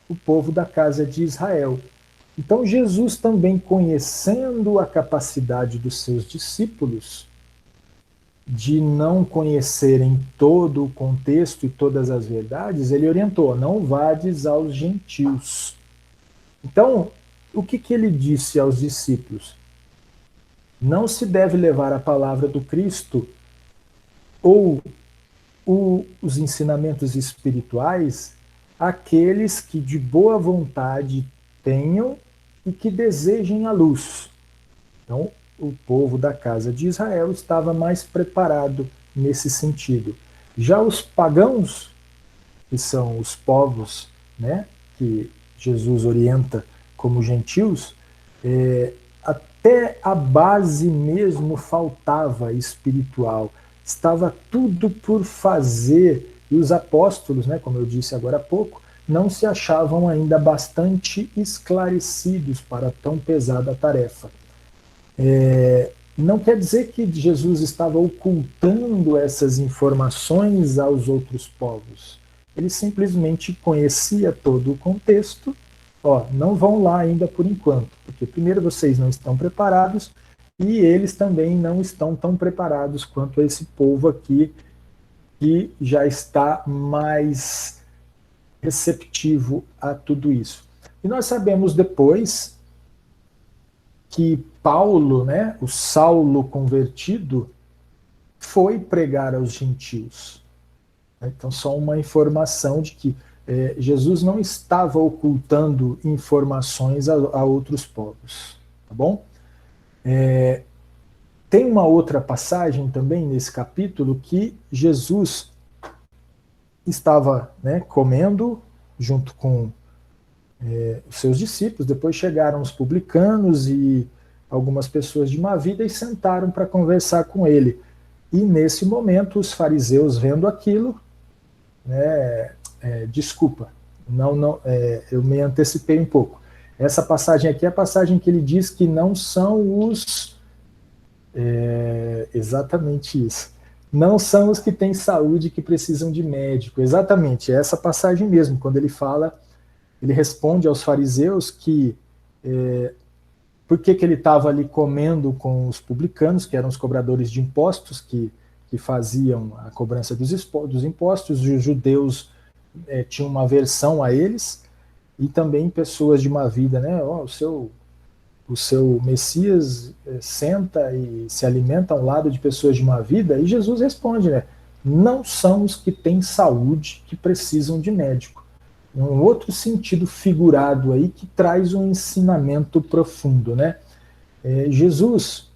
o povo da casa de Israel. Então Jesus também, conhecendo a capacidade dos seus discípulos de não conhecerem todo o contexto e todas as verdades, ele orientou, não vades aos gentios. Então, o que ele disse aos discípulos? Não se deve levar a palavra do Cristo ou os ensinamentos espirituais àqueles que de boa vontade tenham e que desejem a luz. Então, o povo da casa de Israel estava mais preparado nesse sentido. Já os pagãos, que são os povos, né, que Jesus orienta como gentios, até a base mesmo faltava espiritual. Estava tudo por fazer. E os apóstolos, né, como eu disse agora há pouco, não se achavam ainda bastante esclarecidos para tão pesada tarefa. Não quer dizer que Jesus estava ocultando essas informações aos outros povos. Ele simplesmente conhecia todo o contexto. Não vão lá ainda por enquanto, porque primeiro vocês não estão preparados e eles também não estão tão preparados quanto esse povo aqui, que já está mais receptivo a tudo isso. E nós sabemos depois que Paulo, né, o Saulo convertido, foi pregar aos gentios. Então, só uma informação de que Jesus não estava ocultando informações a outros povos. Tá bom? Tem uma outra passagem também nesse capítulo que Jesus estava, né, comendo junto com os seus discípulos, depois chegaram os publicanos e algumas pessoas de má vida e sentaram para conversar com ele. E nesse momento os fariseus, vendo aquilo, né, desculpa, eu me antecipei um pouco. Essa passagem aqui é a passagem que ele diz que não são os... exatamente isso. Não são os que têm saúde que precisam de médico. Exatamente, é essa passagem mesmo, quando ele fala, ele responde aos fariseus que por que ele estava ali comendo com os publicanos, que eram os cobradores de impostos, que faziam a cobrança dos impostos. Os judeus tinham uma aversão a eles, e também pessoas de má vida, né? O seu Messias senta e se alimenta ao lado de pessoas de má vida, e Jesus responde, né? Não são os que têm saúde que precisam de médico. Um outro sentido figurado aí que traz um ensinamento profundo, né? Jesus,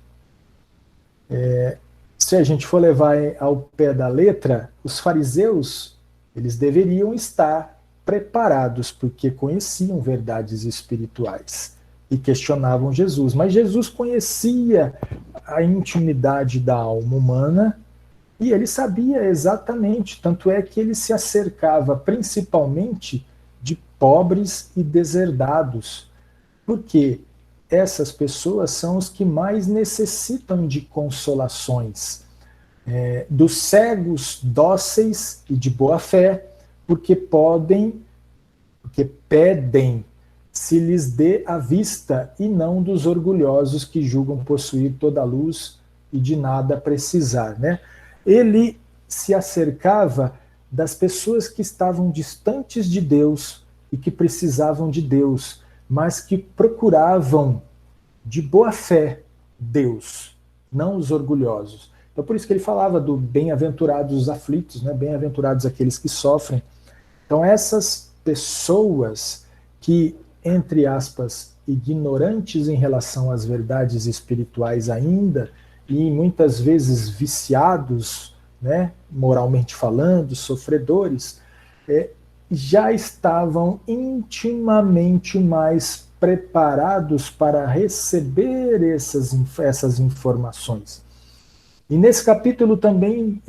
se a gente for levar ao pé da letra, os fariseus, eles deveriam estar preparados, porque conheciam verdades espirituais e questionavam Jesus. Mas Jesus conhecia a intimidade da alma humana e ele sabia exatamente, tanto é que ele se acercava principalmente de pobres e deserdados, porque essas pessoas são os que mais necessitam de consolações, dos cegos dóceis e de boa fé, porque pedem se lhes dê a vista, e não dos orgulhosos que julgam possuir toda a luz e de nada precisar, né? Ele se acercava das pessoas que estavam distantes de Deus e que precisavam de Deus, mas que procuravam de boa fé Deus, não os orgulhosos. Então por isso que ele falava do bem-aventurados os aflitos, né? Bem-aventurados aqueles que sofrem. Então essas pessoas que, entre aspas, ignorantes em relação às verdades espirituais ainda, e muitas vezes viciados, né, moralmente falando, sofredores, já estavam intimamente mais preparados para receber essas informações. E nesse capítulo também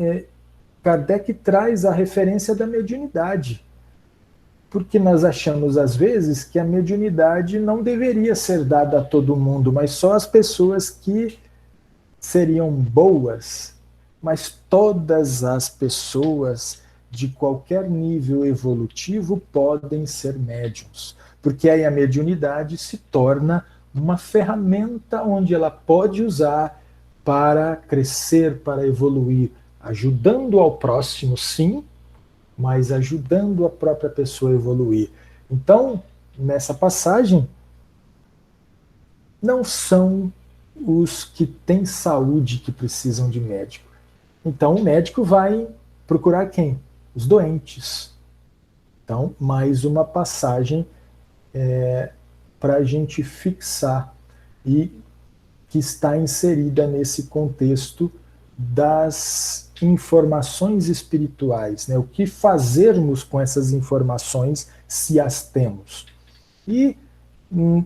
Kardec traz a referência da mediunidade, porque nós achamos às vezes que a mediunidade não deveria ser dada a todo mundo, mas só às pessoas que seriam boas. Mas todas as pessoas de qualquer nível evolutivo podem ser médiums, porque aí a mediunidade se torna uma ferramenta onde ela pode usar para crescer, para evoluir, ajudando ao próximo, sim, mas ajudando a própria pessoa a evoluir. Então, nessa passagem, não são os que têm saúde que precisam de médico. Então, o médico vai procurar quem? Os doentes. Então, mais uma passagem para a gente fixar e que está inserida nesse contexto das informações espirituais, né? O que fazermos com essas informações se as temos. E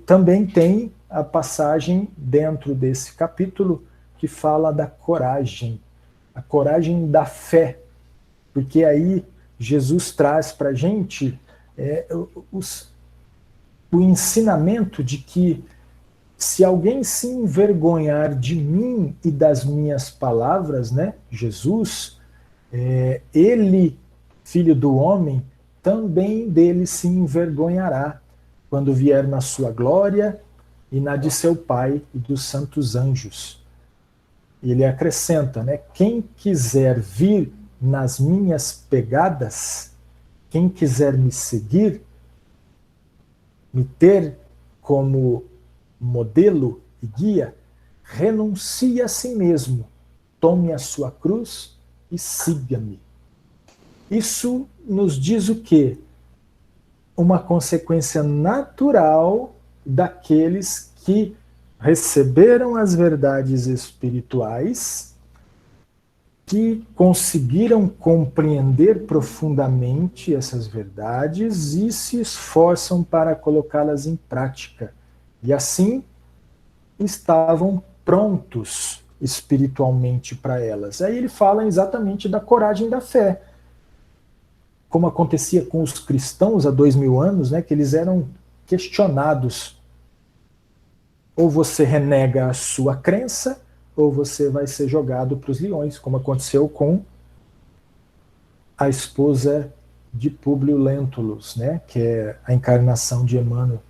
também tem a passagem dentro desse capítulo que fala da coragem, a coragem da fé, porque aí Jesus traz para a gente O ensinamento de que se alguém se envergonhar de mim e das minhas palavras, né, Jesus, ele, filho do homem, também dele se envergonhará quando vier na sua glória e na de seu Pai e dos santos anjos. E ele acrescenta, né, quem quiser vir nas minhas pegadas, quem quiser me seguir, me ter como modelo e guia, renuncie a si mesmo, tome a sua cruz e siga-me. Isso nos diz o quê? Uma consequência natural daqueles que receberam as verdades espirituais, que conseguiram compreender profundamente essas verdades e se esforçam para colocá-las em prática. E assim estavam prontos espiritualmente para elas. Aí ele fala exatamente da coragem da fé. Como acontecia com os cristãos há 2000 anos, né, que eles eram questionados. Ou você renega a sua crença, ou você vai ser jogado para os leões, como aconteceu com a esposa de Públio Lentulus, né, que é a encarnação de Emmanuel.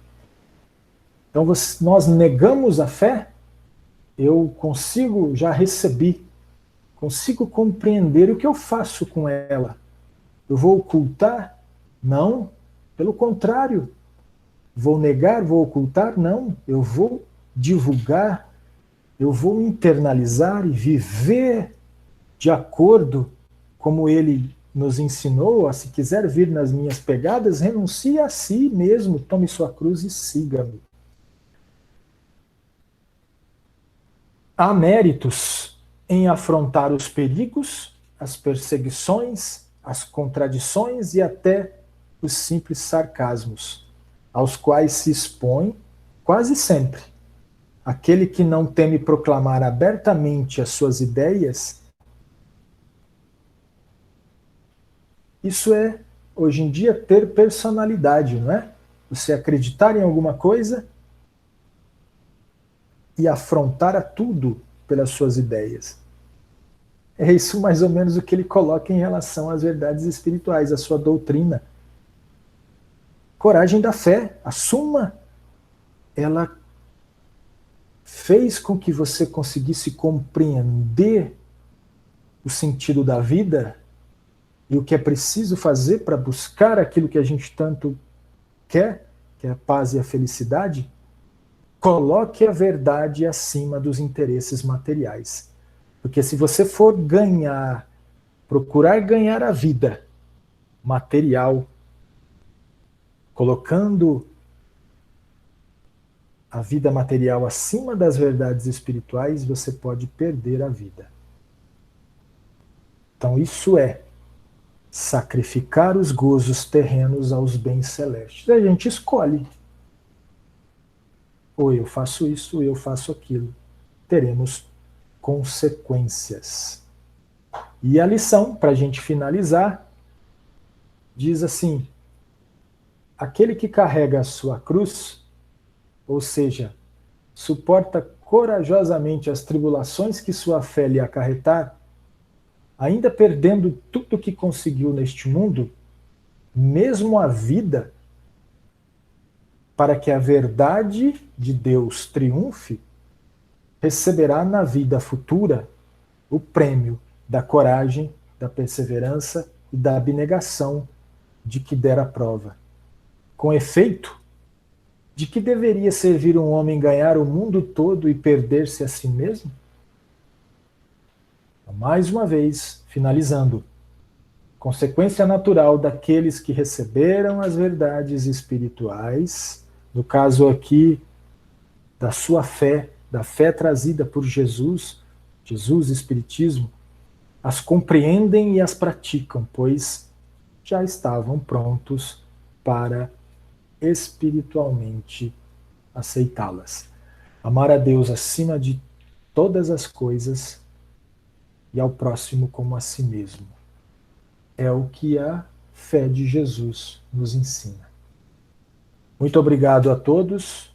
Então nós negamos a fé, eu já recebi, consigo compreender o que eu faço com ela. Eu vou ocultar? Não, pelo contrário. Vou negar, vou ocultar? Não, eu vou divulgar, eu vou internalizar e viver de acordo como ele nos ensinou, se quiser vir nas minhas pegadas, renuncie a si mesmo, tome sua cruz e siga-me. Há méritos em afrontar os perigos, as perseguições, as contradições e até os simples sarcasmos, aos quais se expõe quase sempre aquele que não teme proclamar abertamente as suas ideias. Isso é, hoje em dia, ter personalidade, não é? Você acreditar em alguma coisa e afrontar a tudo pelas suas ideias. É isso mais ou menos o que ele coloca em relação às verdades espirituais, a sua doutrina. Coragem da fé, assuma. Ela fez com que você conseguisse compreender o sentido da vida e o que é preciso fazer para buscar aquilo que a gente tanto quer, que é a paz e a felicidade. Coloque a verdade acima dos interesses materiais. Porque se você for procurar ganhar a vida material, colocando a vida material acima das verdades espirituais, você pode perder a vida. Então isso é sacrificar os gozos terrenos aos bens celestes. A gente escolhe. Ou eu faço isso, ou eu faço aquilo. Teremos consequências. E a lição, para a gente finalizar, diz assim: aquele que carrega a sua cruz, ou seja, suporta corajosamente as tribulações que sua fé lhe acarretar, ainda perdendo tudo que conseguiu neste mundo, mesmo a vida, para que a verdade de Deus triunfe, receberá na vida futura o prêmio da coragem, da perseverança e da abnegação de que dera prova. Com efeito, de que deveria servir um homem ganhar o mundo todo e perder-se a si mesmo? Mais uma vez, finalizando, consequência natural daqueles que receberam as verdades espirituais, no caso aqui da sua fé, da fé trazida por Jesus, Espiritismo, as compreendem e as praticam, pois já estavam prontos para espiritualmente aceitá-las. Amar a Deus acima de todas as coisas e ao próximo como a si mesmo. É o que a fé de Jesus nos ensina. Muito obrigado a todos.